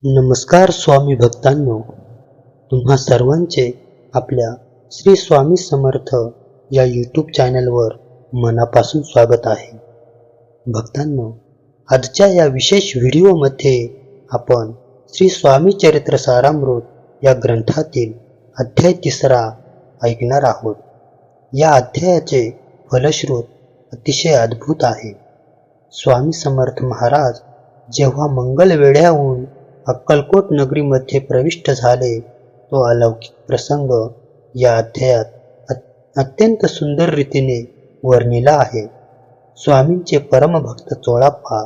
नमस्कार स्वामी भक्तांनो, तुम्हा सर्वांचे आपल्या श्री स्वामी समर्थ या यूट्यूब चॅनलवर मनापासून स्वागत आहे. भक्तांनो, आजच्या या विशेष व्हिडिओमध्ये आपण श्री स्वामी चरित्र सारामृत या ग्रंथातील अध्याय 3 ऐकणार आहोत. या अध्यायाचे फलश्रुत अतिशय अद्भुत आहे. स्वामी समर्थ महाराज जेव्हा मंगल वेढ्याहून अक्कलकोट नगरीमध्ये प्रविष्ट झाले, तो अलौकिक प्रसंग या अध्यायात अत्यंत सुंदर रीतीने वर्णिला आहे. स्वामींचे परमभक्त चोळाप्पा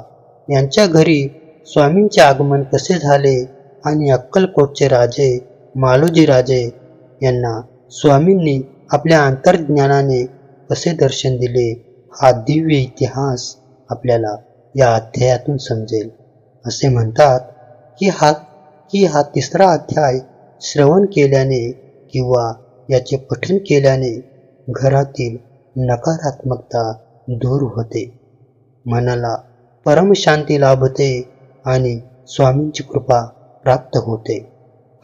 यांच्या घरी स्वामींचे आगमन कसे झाले आणि अक्कलकोटचे राजे मालोजी राजे यांना स्वामींनी आपल्या अंतर्ज्ञानाने कसे दर्शन दिले, हा दिव्य इतिहास आपल्याला या अध्यायातून समजेल. असे म्हणतात की हा 3रा अध्याय श्रवण केल्याने किंवा याचे पठण केल्याने घरातील नकारात्मकता दूर होते, मनाला परमशांती लाभते आणि स्वामींची कृपा प्राप्त होते.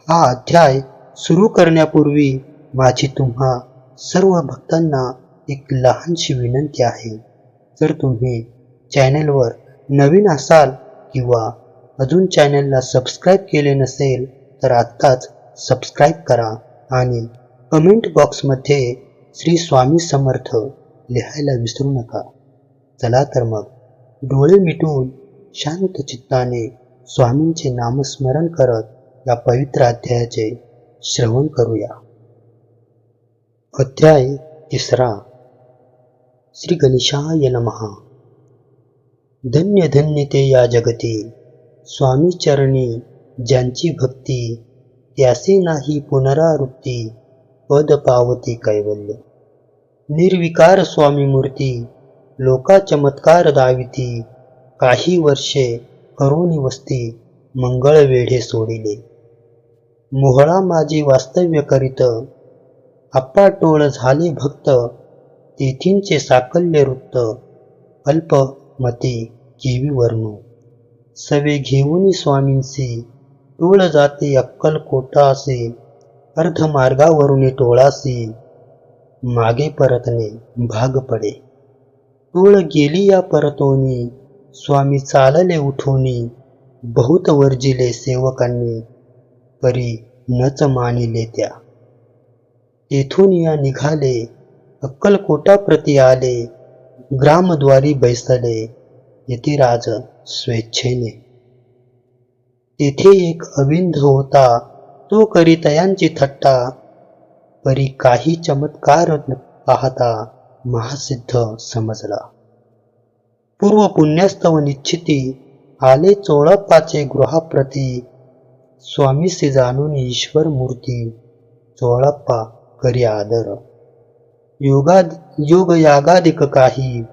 हा अध्याय सुरू करण्यापूर्वी माझी तुम्हा सर्व भक्तांना एक लहानशी विनंती आहे. जर तुम्ही चॅनलवर नवीन असाल किंवा अजून चॅनलला सबस्क्राईब केले नसेल तर आत्ताच सबस्क्राईब करा आणि कमेंट बॉक्समध्ये श्री स्वामी समर्थ लिहायला विसरू नका. चला तर मग डोळे मिटून शांत चित्ताने स्वामींचे नामस्मरण करत या पवित्र अध्यायाचे श्रवण करूया. अध्याय 3. श्री गणेशाय नमः. धन्य धन्य ते या जगती, स्वामी चरणी ज्यांची भक्ती, त्यासे नाही पुनरावृत्ती, पद पावती कैवल्य. निर्विकार स्वामी मूर्ती, लोका चमत्कार दाविती, काही वर्षे करोनी वस्ती, मंगळ वेढे सोडिले. मोहळा माझी वास्तव्य करीत, आप्पा टोळ झाले भक्त, तेथींचे साकल्य वृत्त, अल्पमती केवी वर्णू. सवे घेऊनी स्वामींसी, टोळ जाते अक्कलकोटासी, अर्धमार्गावरून टोळासी, मागे परतणे भाग पडे. टोळ गेली या परतोनी, स्वामी चालले उठोनी, बहुत वर्जिले सेवकांनी, परी नच मानिले त्या. तेथून या निघाले, अक्कलकोटाप्रती आले, ग्रामद्वारी बैसले, यतिराज स्वेच्छेने. तेथे एक अविंध होता, तो करी तयांची थट्टा, परी काही चमत्कार पाहता, महासिद्ध समजला. पूर्व पुण्यस्तव निश्चिती, आले चोळप्पाचे गृहाप्रती, स्वामीसी जाणून ईश्वर मूर्ती, चोळप्पा करी आदर. योग यागादिक काही,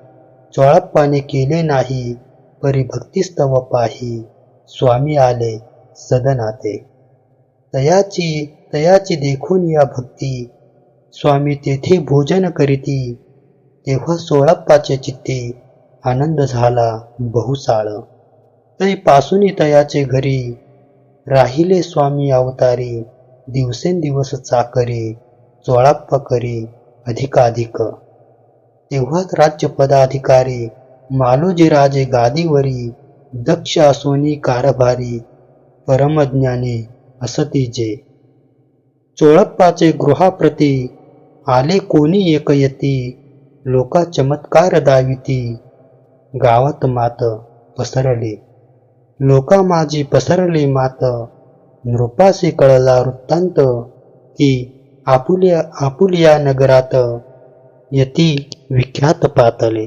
चोळप्पाने केले नाही, परी भक्तिस्तव पाही, स्वामी आले सदनाते. तयाची देखून या भक्ती, स्वामी तेथे भोजन करीती, तेव्हा चोळप्पाचे चित्ती, आनंद झाला बहुसाळ. तै पासूनी तयाचे घरी, राहिले स्वामी अवतारी, दिवसेंदिवस चाकरी, चोळप्पा करी अधिकाधिक. तेव्हाच राज्यपदाधिकारी, मालोजी राजे गादीवरी, दक्ष असोनी कारभारी, परमज्ञानी असती जे. चोळप्पाचे गृहाप्रती, आले कोणी एक यती, लोका चमत्कार दाविती, गावात मात पसरली. लोका माझी पसरली मात, नृपासी कळला वृत्तांत, की आपुलिया नगरात, यती विख्यात पातले.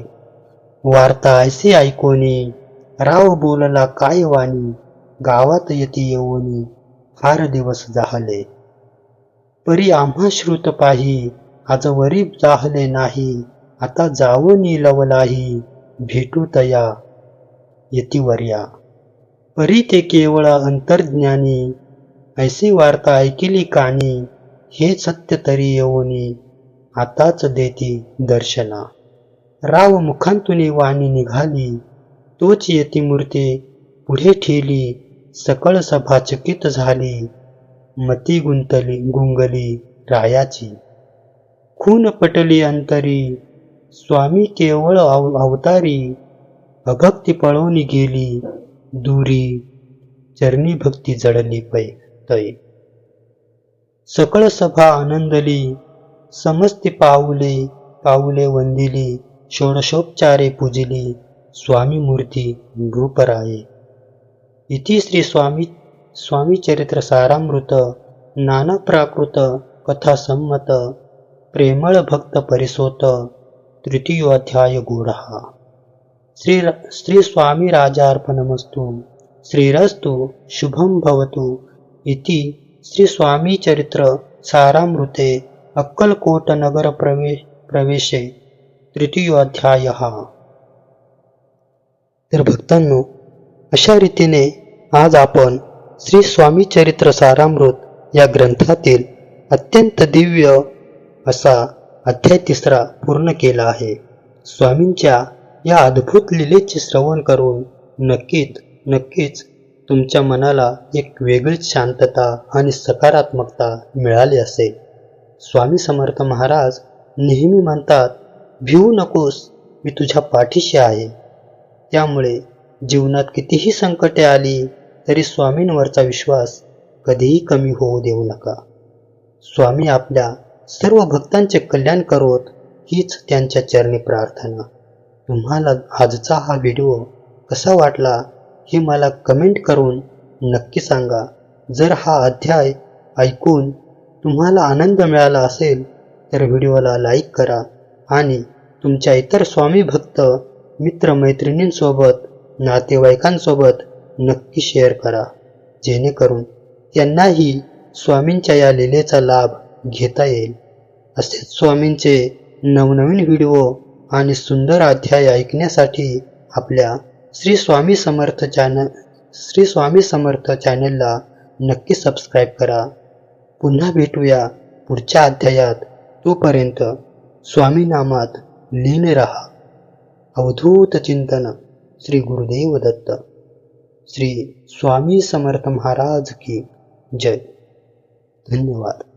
वार्ता ऐसे ऐकोनी, राव बोलला काय वाणी, गावात यती येऊनी, फार दिवस जाहले. परी आम्हा श्रुत पाही, आजवरी जाहले नाही, आता जावोनी लवलाही, भेटू तया यतीवर्या. परी ते केवळ अंतर्ज्ञानी, ऐसी वार्ता ऐकिली कानी, हे सत्य तरी येऊनी, आताच देती दर्शना. राव मुखांतून वाणी निघाली, तोच यती मूर्ती पुढे ठेली, सकळ सभा चकित झाली, मती गुंगली रायाची. खून पटली अंतरी, स्वामी केवळ अवतारी. अभक्ती पळून गेली दुरी, चरणी भक्ती जडली तै. सकळ सभा आनंदली, समस्ती पाऊले वंदिली. षोडशोपचारे पूजिली, स्वामी मूर्ती रूपराये. इति श्री स्वामी चरित्र सारामृत, नाना प्राकृत कथा संमत, प्रेमळ भक्त परिसोत, तृतीयोऽध्याय गूढः. श्री स्वामी राजार्पणमस्तु. श्रीरस्तु शुभं भवतु. इति श्री स्वामी चरित्र सारामृते अक्कलकोट नगर प्रवेशे तृतीयोऽध्यायः. तर भक्तांनो, अशा रीतीने आज आपण श्री स्वामी चरित्र सारामृत या ग्रंथातील अत्यंत दिव्य असा अध्याय 3 पूर्ण केला आहे. स्वामींच्या या अद्भुत लीलेचे श्रवण करून नक्कीच तुमच्या मनाला एक वेगळीच शांतता आणि सकारात्मकता मिळाली असेल. स्वामी समर्थ महाराज नेहमी म्हणतात, भिवू नकोस, मी तुझ्या पाठीशी आहे. त्यामुळे जीवनात कितीही संकटे आली तरी स्वामींवरचा विश्वास कधीही कमी होऊ देऊ नका. स्वामी आपल्या सर्व भक्तांचे कल्याण करोत, हीच त्यांच्या चरणी प्रार्थना. तुम्हाला आजचा हा व्हिडिओ कसा वाटला हे मला कमेंट करून नक्की सांगा. जर हा अध्याय ऐकून तुम्हाला आनंद मिळाला असेल तर व्हिडिओला लाईक करा आणि तुमच्या इतर स्वामी भक्त मित्रमैत्रिणींसोबत, नातेवाईकांसोबत नक्की शेअर करा, जेणेकरून त्यांनाही स्वामींच्या या लीलेचा लाभ घेता येईल. असेच स्वामींचे नवनवीन व्हिडिओ आणि सुंदर अध्याय ऐकण्यासाठी आपल्या श्री स्वामी समर्थ चॅनलला नक्की सबस्क्राईब करा. पुन्हा भेटूया पुढच्या अध्यायात. तोपर्यंत स्वामी नामात लीन रहा. अवधूत चिंतन. श्री गुरुदेव दत्त. श्री स्वामी समर्थ महाराज की जय. धन्यवाद.